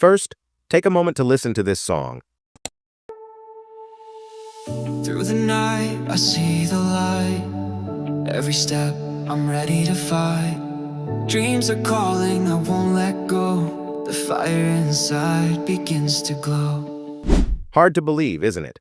First, take a moment to listen to this song. Through the night, I see the light. Every step, I'm ready to fight. Dreams are calling, I won't let go. The fire inside begins to glow. Hard to believe, isn't it?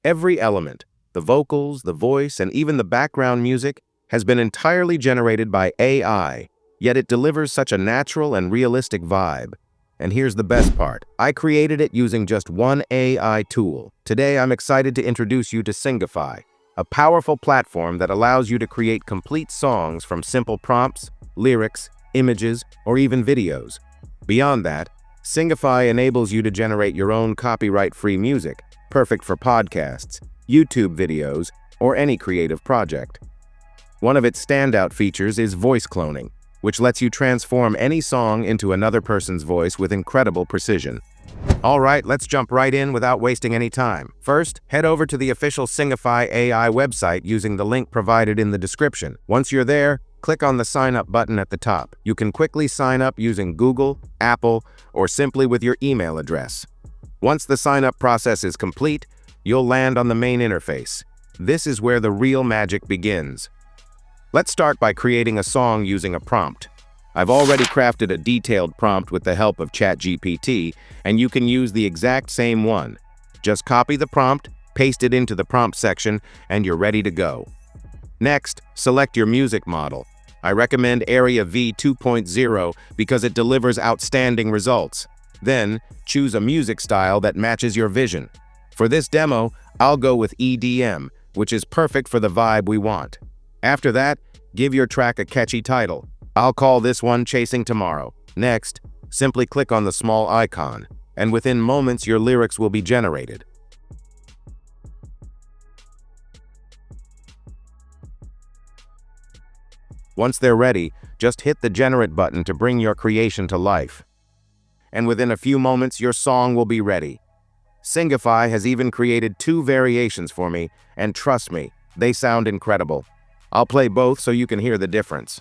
Every element, the vocals, the voice, and even the background music, has been entirely generated by AI, yet it delivers such a natural and realistic vibe. And here's the best part. I created it using just one AI tool. Today, I'm excited to introduce you to Singify, a powerful platform that allows you to create complete songs from simple prompts, lyrics, images, or even videos. Beyond that, Singify enables you to generate your own copyright-free music, perfect for podcasts, YouTube videos, or any creative project. One of its standout features is voice cloning, which lets you transform any song into another person's voice with incredible precision. All right, let's jump right in without wasting any time. First, head over to the official Singify AI website using the link provided in the description. Once you're there, click on the Sign Up button at the top. You can quickly sign up using Google, Apple, or simply with your email address. Once the sign-up process is complete, you'll land on the main interface. This is where the real magic begins. Let's start by creating a song using a prompt. I've already crafted a detailed prompt with the help of ChatGPT, and you can use the exact same one. Just copy the prompt, paste it into the prompt section, and you're ready to go. Next, select your music model. I recommend Area V 2.0 because it delivers outstanding results. Then, choose a music style that matches your vision. For this demo, I'll go with EDM, which is perfect for the vibe we want. After that, give your track a catchy title. I'll call this one Chasing Tomorrow. Next, simply click on the small icon, and within moments your lyrics will be generated. Once they're ready, just hit the Generate button to bring your creation to life. And within a few moments, your song will be ready. Singify has even created 2 variations for me, and trust me, they sound incredible. I'll play both so you can hear the difference.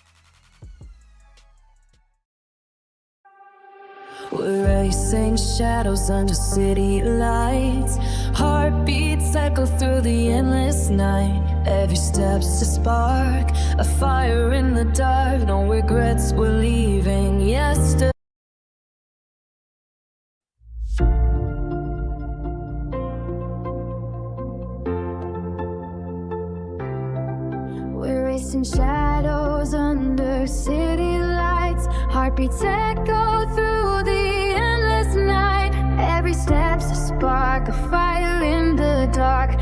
We're racing shadows under city lights. Heartbeats echo through the endless night. Every step's a spark, a fire in the dark. No regrets, we're leaving yesterday. We're racing shadows under city lights. Heartbeats echo through the endless night. Every step's a spark, a fire in the dark.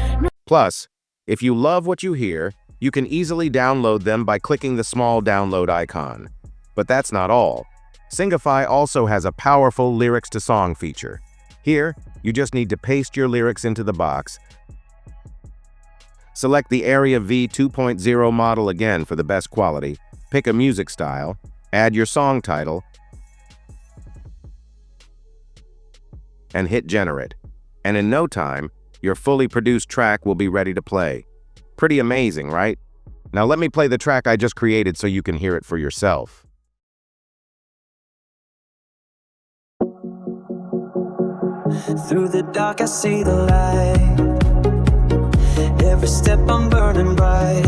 Plus, if you love what you hear, you can easily download them by clicking the small download icon. But that's not all. Singify also has a powerful lyrics to song feature. Here, you just need to paste your lyrics into the box. Select the Area V 2.0 model again for the best quality, pick a music style, add your song title, and hit Generate. And in no time, your fully produced track will be ready to play. Pretty amazing, right? Now let me play the track I just created so you can hear it for yourself. Through the dark, I see the light. Every step, I'm burning bright.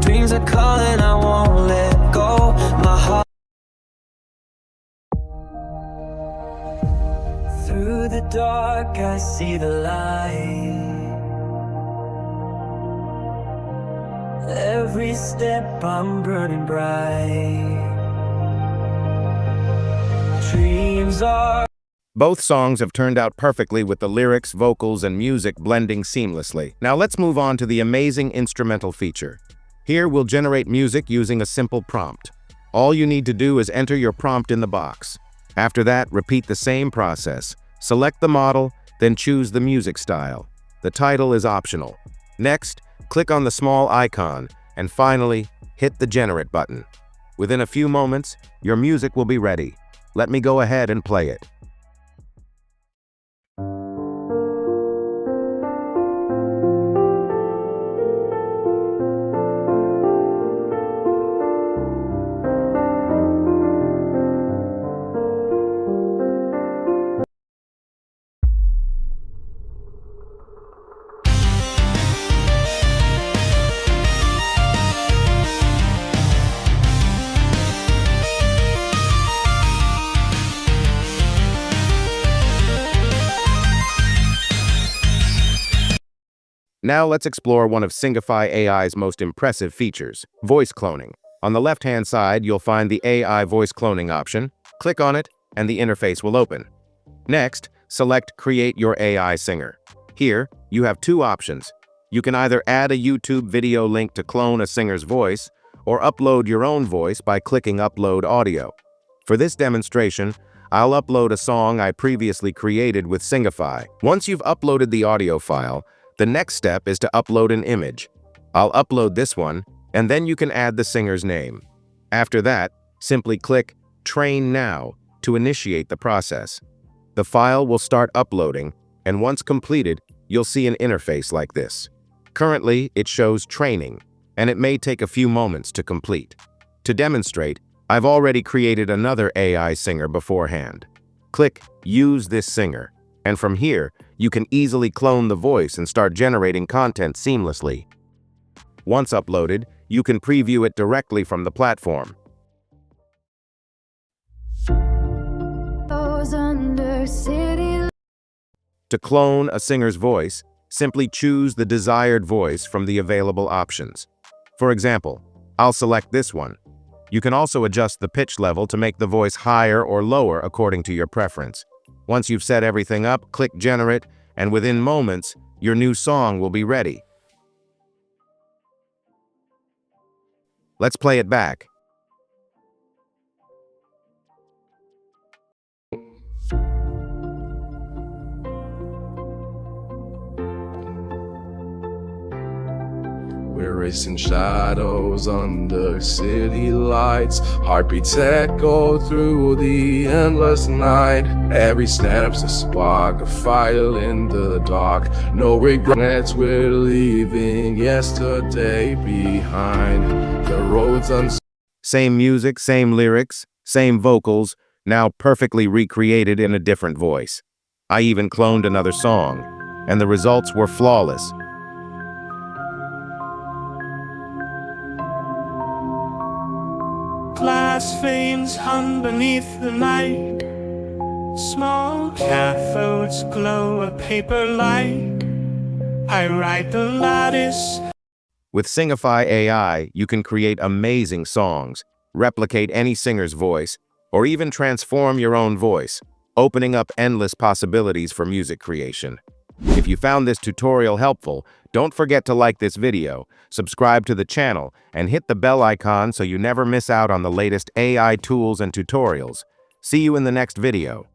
Dreams are calling, I won't let go. My heart. Through the dark, I see the light. Every step, I'm burning bright. Dreams are. Both songs have turned out perfectly with the lyrics, vocals, and music blending seamlessly. Now let's move on to the amazing instrumental feature. Here we'll generate music using a simple prompt. All you need to do is enter your prompt in the box. After that, repeat the same process. Select the model, then choose the music style. The title is optional. Next, click on the small icon, and finally, hit the Generate button. Within a few moments, your music will be ready. Let me go ahead and play it. Now let's explore one of Singify AI's most impressive features, voice cloning. On the left-hand side, you'll find the AI voice cloning option. Click on it, and the interface will open. Next, select Create Your AI Singer. Here, you have two options. You can either add a YouTube video link to clone a singer's voice, or upload your own voice by clicking Upload Audio. For this demonstration, I'll upload a song I previously created with Singify. Once you've uploaded the audio file, the next step is to upload an image. I'll upload this one, and then you can add the singer's name. After that, simply click Train Now to initiate the process. The file will start uploading, and once completed, you'll see an interface like this. Currently, it shows Training, and it may take a few moments to complete. To demonstrate, I've already created another AI singer beforehand. Click Use this singer, and from here, you can easily clone the voice and start generating content seamlessly. Once uploaded, you can preview it directly from the platform. To clone a singer's voice, simply choose the desired voice from the available options. For example, I'll select this one. You can also adjust the pitch level to make the voice higher or lower according to your preference. Once you've set everything up, click Generate, and within moments, your new song will be ready. Let's play it back. We're racing shadows under city lights. Heartbeats echo through the endless night. Every step's a spark, a fire in the dark. No regrets, we're leaving yesterday behind. The road's Same music, same lyrics, same vocals, now perfectly recreated in a different voice. I even cloned another song, and the results were flawless. Glass veins hung beneath the night. Small cathodes glow a paper light. I write the lattice. With Singify AI, you can create amazing songs, replicate any singer's voice, or even transform your own voice, opening up endless possibilities for music creation. If you found this tutorial helpful, don't forget to like this video, subscribe to the channel, and hit the bell icon so you never miss out on the latest AI tools and tutorials. See you in the next video.